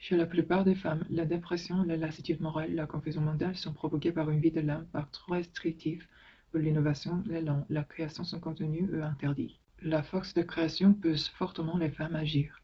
Chez la plupart des femmes, la dépression, la lassitude morale, la confusion mentale sont provoquées par une vie de l'âme par trop restrictive où l'innovation, l'élan, la création sont contenus ou interdits. La force de création pousse fortement les femmes à agir.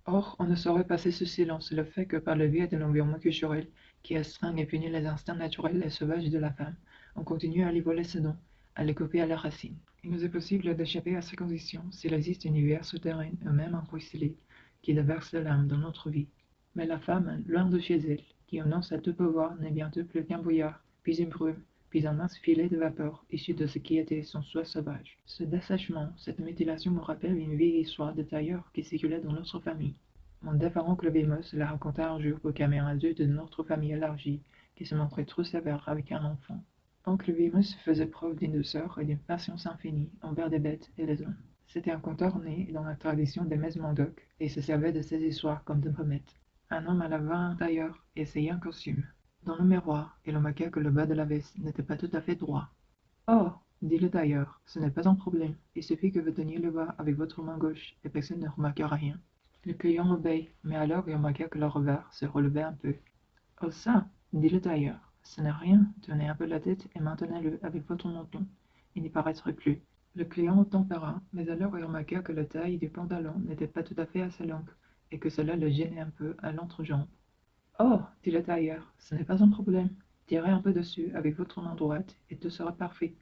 Or, on ne saurait passer sous silence le fait que par le biais de l'environnement culturel qui astreint et punit les instincts naturels et sauvages de la femme, on continue à lui voler ses dons, à les couper à la racine. Il nous est possible d'échapper à ces conditions s'il existe une rivière souterraine ou même un ruisselet qui déverse l'âme dans notre vie. Mais la femme, loin de chez elle, qui annonce à tout pouvoir, n'est bientôt plus qu'un brouillard, puis une brume, puis un mince filet de vapeur issu de ce qui était son soi sauvage. Ce dessèchement, cette mutilation me rappelle une vieille histoire de tailleur qui circulait dans notre famille. Mon défunt oncle Vémos la raconta un jour aux camarades de notre famille élargie, qui se montrait trop sévère avec un enfant. Oncle Vémos faisait preuve d'une douceur et d'une patience infinie envers les bêtes et les hommes. C'était un conteur né dans la tradition des Mesmandoc et se servait de ces histoires comme de remède. Un homme alla voir un tailleur et essaya un costume. Dans le miroir, il remarqua que le bas de la veste n'était pas tout à fait droit. Oh, dit le tailleur, ce n'est pas un problème. Il suffit que vous teniez le bas avec votre main gauche et personne ne remarquera rien. Le client obéit, mais alors il remarqua que le revers se relevait un peu. Oh ça, dit le tailleur, ce n'est rien. Tenez un peu la tête et maintenez-le avec votre menton. Il n'y paraîtrait plus. Le client tempéra, mais alors il remarqua que la taille du pantalon n'était pas tout à fait assez longue et que cela le gênait un peu à l'entrejambe. Oh, dit le tailleur, ce n'est pas un problème. Tirez un peu dessus avec votre main droite et tout sera parfait.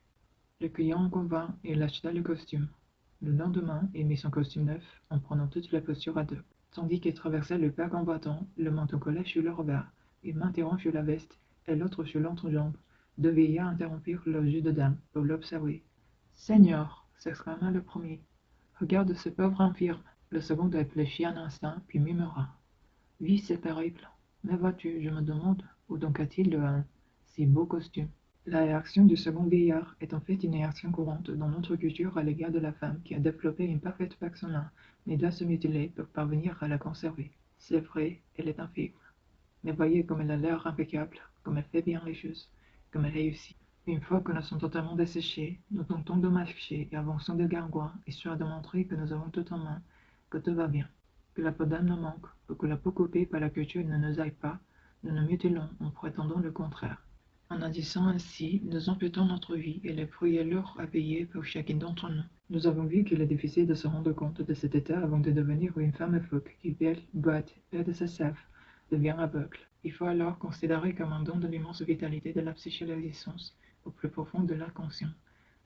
Le client en convint et il acheta le costume. Le lendemain, il mit son costume neuf en prenant toutes les postures à deux. Tandis qu'il traversait le parc en boitant, le menton collé sur le revers, une main tirant sur la veste et l'autre sur l'entrejambe, deux vieillards interrompirent leur jeu de dames pour l'observer. Seigneur, s'exclama le premier, regarde ce pauvre infirme. Le second réfléchit un instant, puis murmura. Oui, c'est terrible. Mais vois-tu, je me demande où donc a-t-il un si beau costume. La réaction du second vieillard est en fait une réaction courante dans notre culture à l'égard de la femme qui a développé une parfaite persona, mais doit se mutiler pour parvenir à la conserver. C'est vrai, elle est infime. Mais voyez comme elle a l'air impeccable, comme elle fait bien les choses, comme elle réussit. Une fois que nous sommes totalement desséchés, nous tentons de marcher et avançons de gargoin, histoire de montrer que nous avons tout en main, que tout va bien, que la peau d'âme nous manque, ou que la peau coupée par la culture ne nous aille pas, nous nous mutilons en prétendant le contraire. En agissant ainsi, nous amputons notre vie et les prix et l'heure à payer pour chacune d'entre nous. Nous avons vu qu'il est difficile de se rendre compte de cet état avant de devenir une femme phoque qui pèle, boite, perd sa sève, devient aveugle. Il faut alors considérer comme un don de l'immense vitalité de la psyché de l'existence, au plus profond de l'inconscient,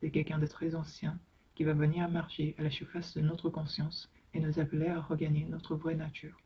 de quelqu'un de très ancien, qui va venir marcher à la surface de notre conscience et nous appeler à regagner notre vraie nature.